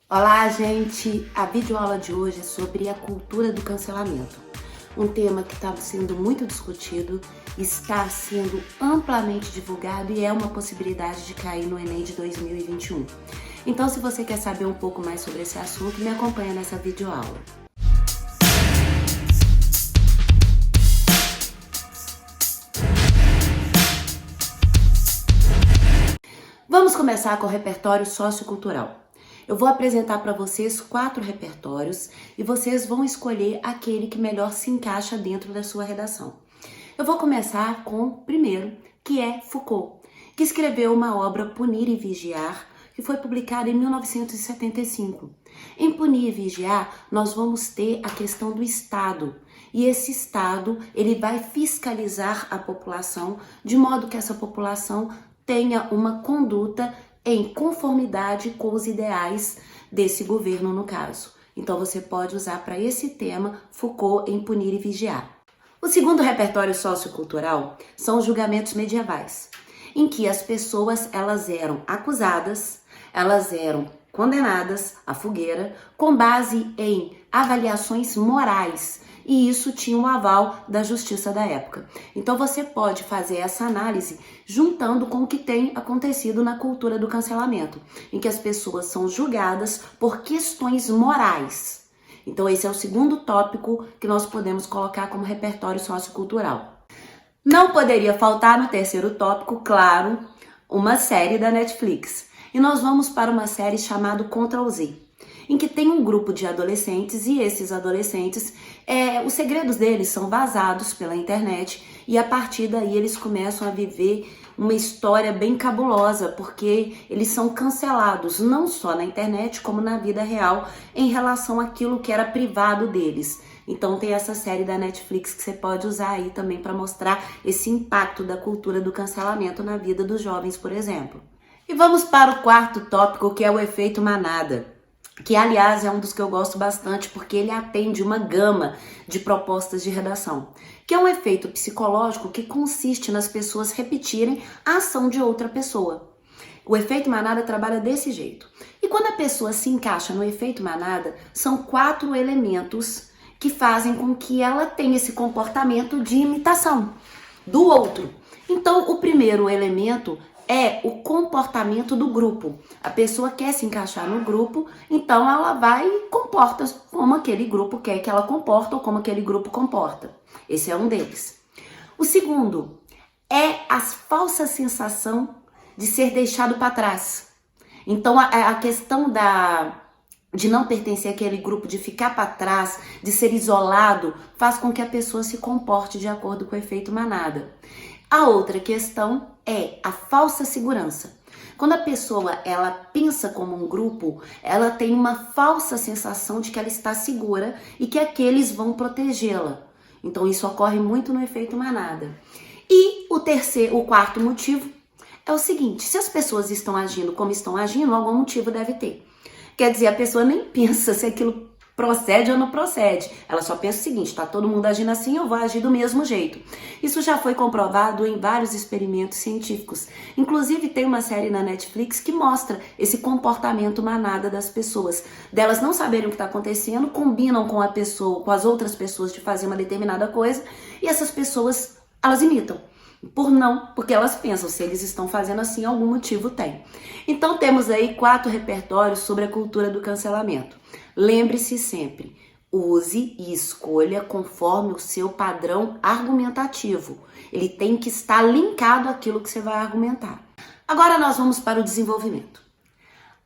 Olá, gente! A videoaula de hoje é sobre a cultura do cancelamento. Um tema que está sendo muito discutido, está sendo amplamente divulgado e é uma possibilidade de cair no Enem de 2021. Então, se você quer saber um pouco mais sobre esse assunto, me acompanha nessa videoaula. Vamos começar com o repertório sociocultural. Eu vou apresentar para vocês 4 repertórios e vocês vão escolher aquele que melhor se encaixa dentro da sua redação. Eu vou começar com o primeiro, que é Foucault, que escreveu uma obra Punir e Vigiar, que foi publicada em 1975. Em Punir e Vigiar, nós vamos ter a questão do Estado. E esse Estado, ele vai fiscalizar a população, de modo que essa população tenha uma conduta em conformidade com os ideais desse governo, no caso. Então, você pode usar para esse tema Foucault em Punir e Vigiar. O segundo repertório sociocultural são os julgamentos medievais, em que as pessoas elas eram acusadas, elas eram condenadas à fogueira com base em avaliações morais, e isso tinha um aval da justiça da época. Então você pode fazer essa análise juntando com o que tem acontecido na cultura do cancelamento, em que as pessoas são julgadas por questões morais. Então esse é o segundo tópico que nós podemos colocar como repertório sociocultural. Não poderia faltar no terceiro tópico, claro, uma série da Netflix. E nós vamos para uma série chamada Ctrl+Z, em que tem um grupo de adolescentes e esses adolescentes, os segredos deles são vazados pela internet e a partir daí eles começam a viver uma história bem cabulosa, porque eles são cancelados não só na internet como na vida real em relação àquilo que era privado deles. Então tem essa série da Netflix que você pode usar aí também para mostrar esse impacto da cultura do cancelamento na vida dos jovens, por exemplo. E vamos para o quarto tópico, que é o efeito manada, que aliás é um dos que eu gosto bastante porque ele atende uma gama de propostas de redação, que é um efeito psicológico que consiste nas pessoas repetirem a ação de outra pessoa. O efeito manada trabalha desse jeito. E quando a pessoa se encaixa no efeito manada, são 4 elementos que fazem com que ela tenha esse comportamento de imitação do outro. Então, o primeiro elemento é o comportamento do grupo. A pessoa quer se encaixar no grupo, então ela vai e comporta como aquele grupo quer que ela comporta ou como aquele grupo comporta. Esse é um deles. O segundo é a falsa sensação de ser deixado para trás. Então a questão de não pertencer àquele grupo, de ficar para trás, de ser isolado, faz com que a pessoa se comporte de acordo com o efeito manada. A outra questão é a falsa segurança. Quando a pessoa ela pensa como um grupo, ela tem uma falsa sensação de que ela está segura e que aqueles vão protegê-la. Então isso ocorre muito no efeito manada. E o quarto motivo é o seguinte: se as pessoas estão agindo como estão agindo, algum motivo deve ter. Quer dizer, a pessoa nem pensa se aquilo procede ou não procede. Ela só pensa o seguinte: tá todo mundo agindo assim, eu vou agir do mesmo jeito. Isso já foi comprovado em vários experimentos científicos. Inclusive tem uma série na Netflix que mostra esse comportamento manada das pessoas. Delas não saberem o que está acontecendo, combinam com a pessoa, com as outras pessoas de fazer uma determinada coisa e essas pessoas, elas imitam. Porque elas pensam, se eles estão fazendo assim, algum motivo tem. Então temos aí 4 repertórios sobre a cultura do cancelamento. Lembre-se sempre, use e escolha conforme o seu padrão argumentativo. Ele tem que estar linkado àquilo que você vai argumentar. Agora nós vamos para o desenvolvimento.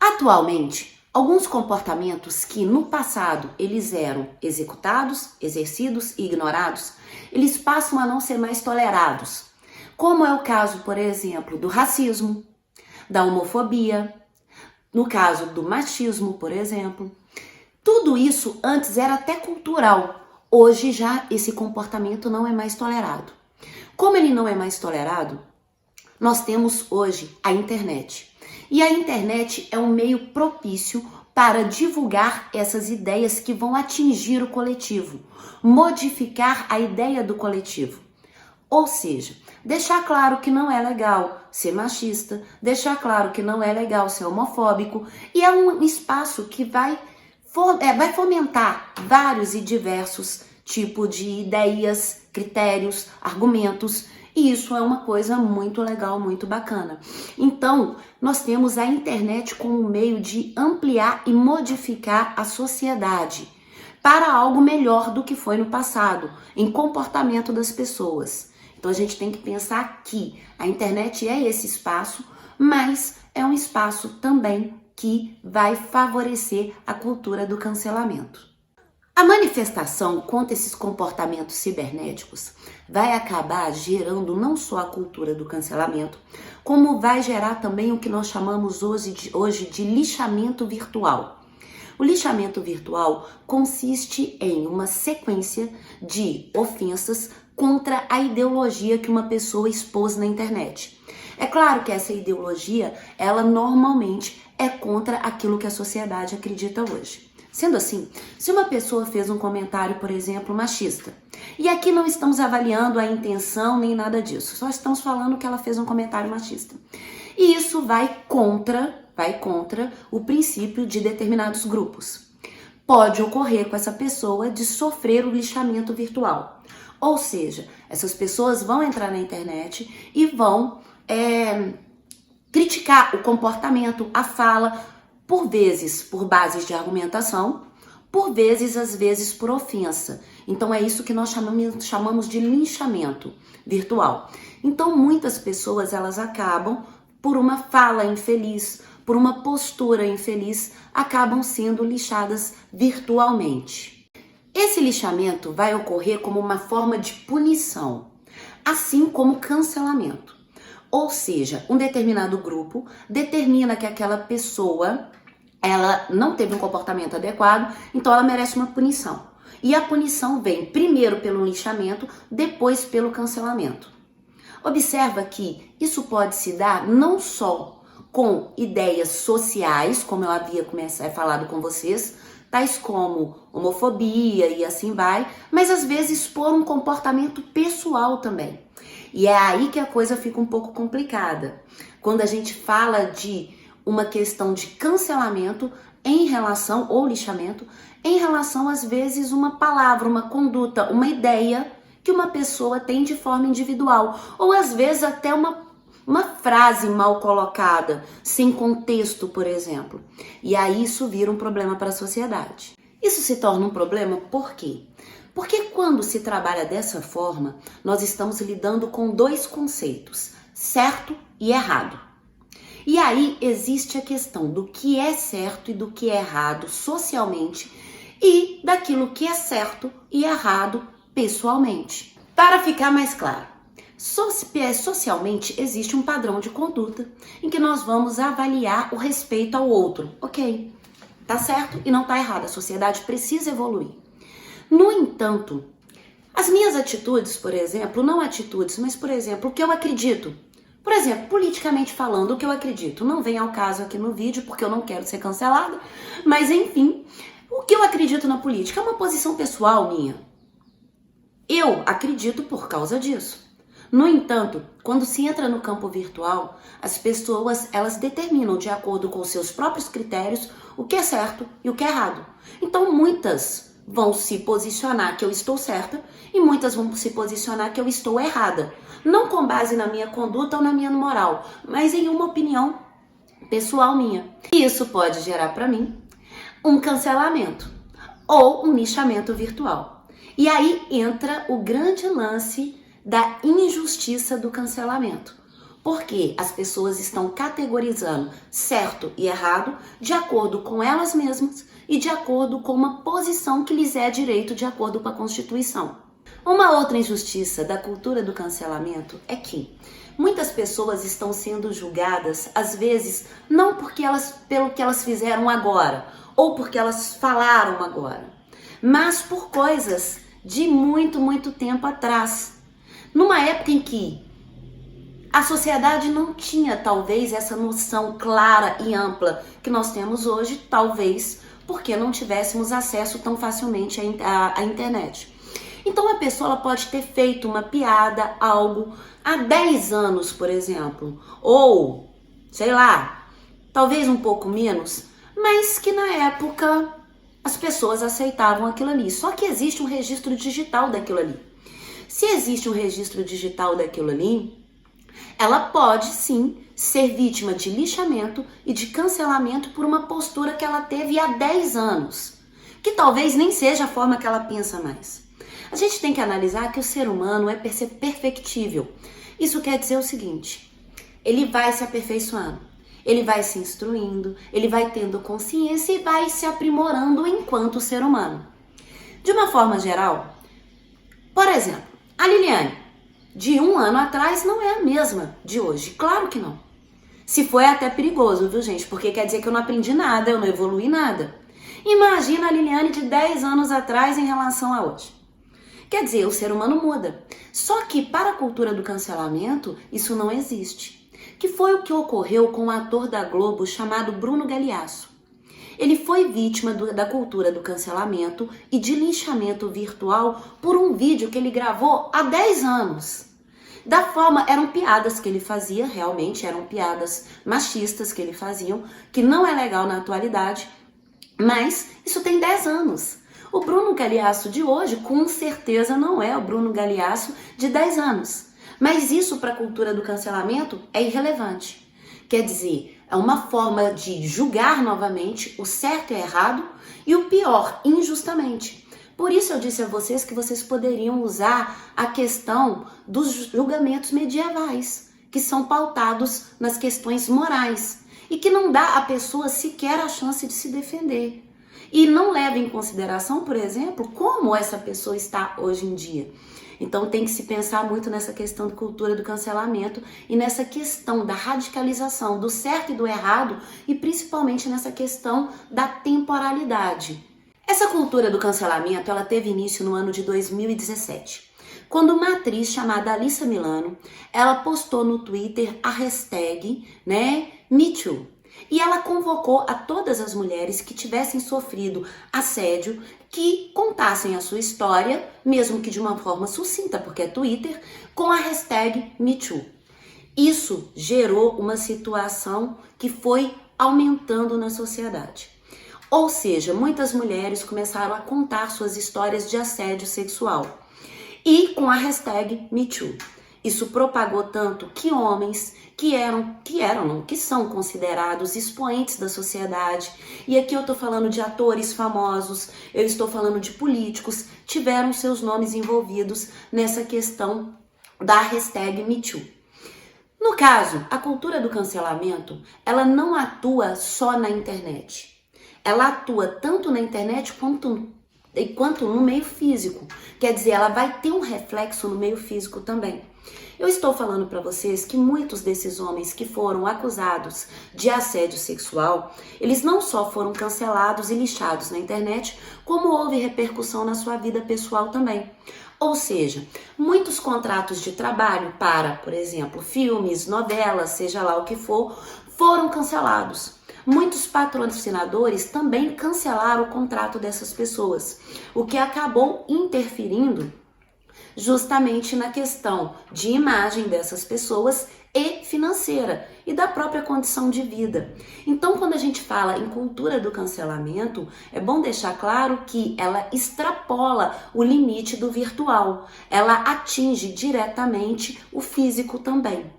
Atualmente, alguns comportamentos que no passado eles eram executados, exercidos e ignorados, eles passam a não ser mais tolerados. Como é o caso, por exemplo, do racismo, da homofobia, no caso do machismo, por exemplo. Tudo isso antes era até cultural. Hoje já esse comportamento não é mais tolerado. Como ele não é mais tolerado, nós temos hoje a internet. E a internet é um meio propício para divulgar essas ideias que vão atingir o coletivo, modificar a ideia do coletivo. Ou seja, deixar claro que não é legal ser machista, deixar claro que não é legal ser homofóbico, e é um espaço que vai fomentar vários e diversos tipos de ideias, critérios, argumentos, e isso é uma coisa muito legal, muito bacana. Então, nós temos a internet como um meio de ampliar e modificar a sociedade para algo melhor do que foi no passado, em comportamento das pessoas. Então a gente tem que pensar que a internet é esse espaço, mas é um espaço também que vai favorecer a cultura do cancelamento. A manifestação contra esses comportamentos cibernéticos vai acabar gerando não só a cultura do cancelamento, como vai gerar também o que nós chamamos hoje de lixamento virtual. O lixamento virtual consiste em uma sequência de ofensas contra a ideologia que uma pessoa expôs na internet. É claro que essa ideologia, ela normalmente é contra aquilo que a sociedade acredita hoje. Sendo assim, se uma pessoa fez um comentário, por exemplo, machista, e aqui não estamos avaliando a intenção nem nada disso, só estamos falando que ela fez um comentário machista. E isso vai contra o princípio de determinados grupos. Pode ocorrer com essa pessoa de sofrer o lixamento virtual. Ou seja, essas pessoas vão entrar na internet e vão criticar o comportamento, a fala, por vezes por bases de argumentação, por vezes, às vezes, por ofensa. Então é isso que nós chamamos de linchamento virtual. Então muitas pessoas, elas acabam, por uma fala infeliz, por uma postura infeliz, acabam sendo lixadas virtualmente. Esse lixamento vai ocorrer como uma forma de punição, assim como cancelamento. Ou seja, um determinado grupo determina que aquela pessoa, ela não teve um comportamento adequado, então ela merece uma punição. E a punição vem primeiro pelo lixamento, depois pelo cancelamento. Observa que isso pode se dar não só com ideias sociais, como eu havia falado com vocês, tais como homofobia e assim vai, mas às vezes por um comportamento pessoal também. E é aí que a coisa fica um pouco complicada. Quando a gente fala de uma questão de cancelamento em relação, ou lixamento, em relação às vezes uma palavra, uma conduta, uma ideia que uma pessoa tem de forma individual, ou às vezes até uma frase mal colocada, sem contexto, por exemplo. E aí isso vira um problema para a sociedade. Isso se torna um problema por quê? Porque quando se trabalha dessa forma, nós estamos lidando com dois conceitos, certo e errado. E aí existe a questão do que é certo e do que é errado socialmente e daquilo que é certo e errado pessoalmente. Para ficar mais claro, socialmente existe um padrão de conduta em que nós vamos avaliar o respeito ao outro. Ok, tá certo e não tá errado, a sociedade precisa evoluir. No entanto, as minhas atitudes, por exemplo, não atitudes, mas por exemplo, o que eu acredito. Por exemplo, politicamente falando, o que eu acredito. Não vem ao caso aqui no vídeo, porque eu não quero ser cancelada, mas enfim, o que eu acredito na política é uma posição pessoal minha. Eu acredito por causa disso. No entanto, quando se entra no campo virtual, as pessoas, elas determinam de acordo com seus próprios critérios o que é certo e o que é errado. Então, muitas vão se posicionar que eu estou certa e muitas vão se posicionar que eu estou errada. Não com base na minha conduta ou na minha moral, mas em uma opinião pessoal minha. E isso pode gerar para mim um cancelamento ou um lixamento virtual. E aí entra o grande lance da injustiça do cancelamento. Porque as pessoas estão categorizando certo e errado de acordo com elas mesmas e de acordo com uma posição que lhes é direito de acordo com a Constituição. Uma outra injustiça da cultura do cancelamento é que muitas pessoas estão sendo julgadas, às vezes, não pelo que elas fizeram agora ou porque elas falaram agora, mas por coisas de muito tempo atrás. Numa época em que a sociedade não tinha, talvez, essa noção clara e ampla que nós temos hoje, talvez porque não tivéssemos acesso tão facilmente à internet. Então a pessoa ela pode ter feito uma piada, algo, há 10 anos, por exemplo, ou, sei lá, talvez um pouco menos, mas que na época as pessoas aceitavam aquilo ali. Só que existe um registro digital daquilo ali. Se existe um registro digital daquilo ali, ela pode sim ser vítima de lixamento e de cancelamento por uma postura que ela teve há 10 anos, que talvez nem seja a forma que ela pensa mais. A gente tem que analisar que o ser humano é perfectível. Isso quer dizer o seguinte: ele vai se aperfeiçoando, ele vai se instruindo, ele vai tendo consciência e vai se aprimorando enquanto ser humano. De uma forma geral, por exemplo, a Liliane, de 1 ano atrás, não é a mesma de hoje. Claro que não. Se for, é até perigoso, viu, gente? Porque quer dizer que eu não aprendi nada, eu não evoluí nada. Imagina a Liliane de 10 anos atrás em relação a hoje. Quer dizer, o ser humano muda. Só que para a cultura do cancelamento, isso não existe. Que foi o que ocorreu com um ator da Globo chamado Bruno Galhaço. Ele foi vítima da cultura do cancelamento e de linchamento virtual por um vídeo que ele gravou há 10 anos. Da forma, eram piadas que ele fazia, realmente eram piadas machistas que ele fazia, que não é legal na atualidade, mas isso tem 10 anos. O Bruno Galhaço de hoje, com certeza, não é o Bruno Galhaço de 10 anos. Mas isso para a cultura do cancelamento é irrelevante. Quer dizer, é uma forma de julgar novamente o certo e o errado e o pior, injustamente. Por isso eu disse a vocês que vocês poderiam usar a questão dos julgamentos medievais, que são pautados nas questões morais e que não dá à pessoa sequer a chance de se defender. E não leva em consideração, por exemplo, como essa pessoa está hoje em dia. Então tem que se pensar muito nessa questão de cultura do cancelamento e nessa questão da radicalização do certo e do errado e principalmente nessa questão da temporalidade. Essa cultura do cancelamento ela teve início no ano de 2017, quando uma atriz chamada Alyssa Milano, ela postou no Twitter a hashtag, #MeToo. E ela convocou a todas as mulheres que tivessem sofrido assédio que contassem a sua história, mesmo que de uma forma sucinta, porque é Twitter, com a hashtag #MeToo. Isso gerou uma situação que foi aumentando na sociedade. Ou seja, muitas mulheres começaram a contar suas histórias de assédio sexual. E com a hashtag #MeToo. Isso propagou tanto que homens que são considerados expoentes da sociedade, e aqui eu estou falando de atores famosos, eu estou falando de políticos, tiveram seus nomes envolvidos nessa questão da hashtag #MeToo. No caso, a cultura do cancelamento, ela não atua só na internet. Ela atua tanto na internet quanto no meio físico. Quer dizer, ela vai ter um reflexo no meio físico também. Eu estou falando para vocês que muitos desses homens que foram acusados de assédio sexual, eles não só foram cancelados e lixados na internet, como houve repercussão na sua vida pessoal também. Ou seja, muitos contratos de trabalho para, por exemplo, filmes, novelas, seja lá o que for, foram cancelados. Muitos patrocinadores também cancelaram o contrato dessas pessoas, o que acabou interferindo justamente na questão de imagem dessas pessoas e financeira e da própria condição de vida. Então, quando a gente fala em cultura do cancelamento, é bom deixar claro que ela extrapola o limite do virtual, ela atinge diretamente o físico também.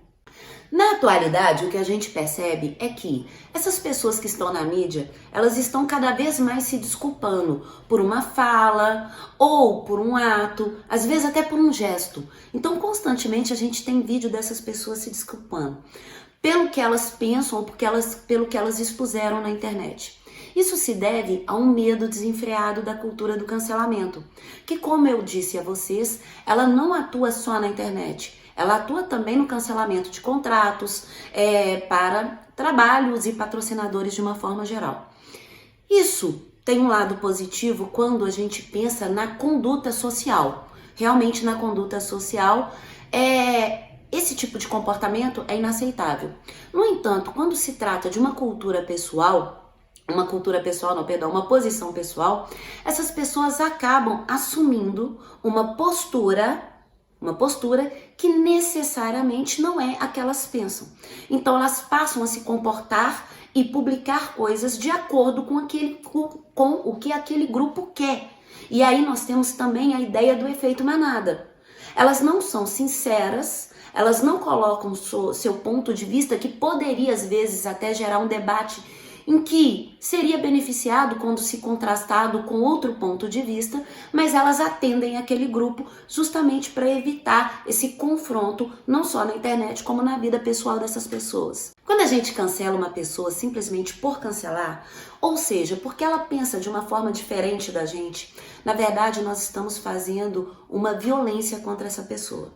Na atualidade, o que a gente percebe é que essas pessoas que estão na mídia, elas estão cada vez mais se desculpando por uma fala ou por um ato, às vezes até por um gesto. Então, constantemente a gente tem vídeo dessas pessoas se desculpando pelo que elas pensam ou pelo que elas expuseram na internet. Isso se deve a um medo desenfreado da cultura do cancelamento, que, como eu disse a vocês, ela não atua só na internet. Ela atua também no cancelamento de contratos para trabalhos e patrocinadores de uma forma geral. Isso tem um lado positivo quando a gente pensa na conduta social. Realmente na conduta social, esse tipo de comportamento é inaceitável. No entanto, quando se trata de uma cultura pessoal, uma cultura pessoal, não, perdão, uma posição pessoal, essas pessoas acabam assumindo uma postura que necessariamente não é a que elas pensam. Então elas passam a se comportar e publicar coisas de acordo com o que aquele grupo quer. E aí nós temos também a ideia do efeito manada. Elas não são sinceras, elas não colocam seu ponto de vista, que poderia às vezes até gerar um debate em que seria beneficiado quando se contrastado com outro ponto de vista, mas elas atendem aquele grupo justamente para evitar esse confronto, não só na internet, como na vida pessoal dessas pessoas. Quando a gente cancela uma pessoa simplesmente por cancelar, ou seja, porque ela pensa de uma forma diferente da gente, na verdade nós estamos fazendo uma violência contra essa pessoa.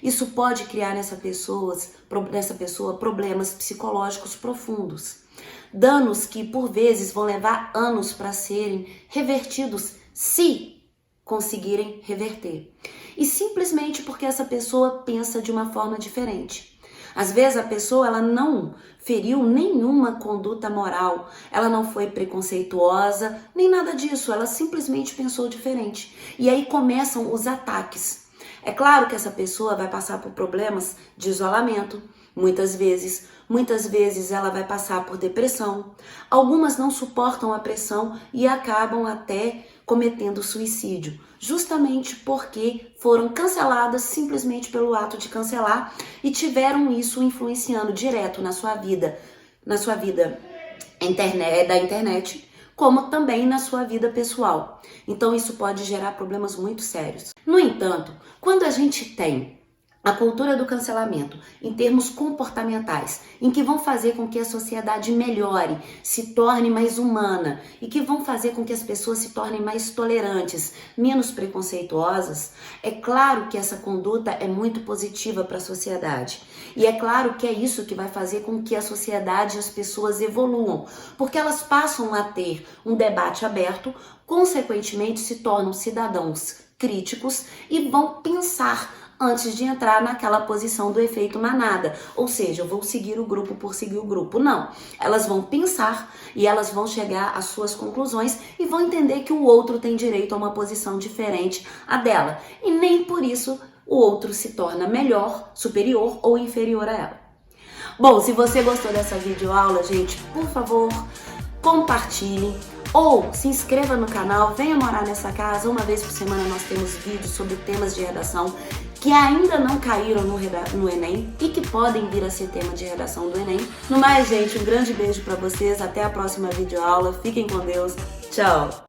Isso pode criar nessa pessoa problemas psicológicos profundos. Danos que por vezes vão levar anos para serem revertidos, se conseguirem reverter. E simplesmente porque essa pessoa pensa de uma forma diferente. Às vezes a pessoa ela não feriu nenhuma conduta moral, ela não foi preconceituosa, nem nada disso, ela simplesmente pensou diferente. E aí começam os ataques. É claro que essa pessoa vai passar por problemas de isolamento, muitas vezes ela vai passar por depressão. Algumas não suportam a pressão e acabam até cometendo suicídio, justamente porque foram canceladas simplesmente pelo ato de cancelar e tiveram isso influenciando direto na sua vida da internet, como também na sua vida pessoal. Então isso pode gerar problemas muito sérios. No entanto, quando a gente tem a cultura do cancelamento em termos comportamentais, em que vão fazer com que a sociedade melhore, se torne mais humana e que vão fazer com que as pessoas se tornem mais tolerantes, menos preconceituosas, é claro que essa conduta é muito positiva para a sociedade. E é claro que é isso que vai fazer com que a sociedade e as pessoas evoluam, porque elas passam a ter um debate aberto, consequentemente se tornam cidadãos críticos e vão pensar antes de entrar naquela posição do efeito manada, ou seja, eu vou seguir o grupo por seguir o grupo. Não, elas vão pensar e elas vão chegar às suas conclusões e vão entender que o outro tem direito a uma posição diferente à dela, e nem por isso o outro se torna melhor, superior ou inferior a ela. Bom, se você gostou dessa videoaula, gente, por favor, compartilhe. Ou se inscreva no canal, venha morar nessa casa. Uma vez por semana nós temos vídeos sobre temas de redação que ainda não caíram no Enem e que podem vir a ser tema de redação do Enem. No mais, gente, um grande beijo para vocês. Até a próxima videoaula. Fiquem com Deus. Tchau!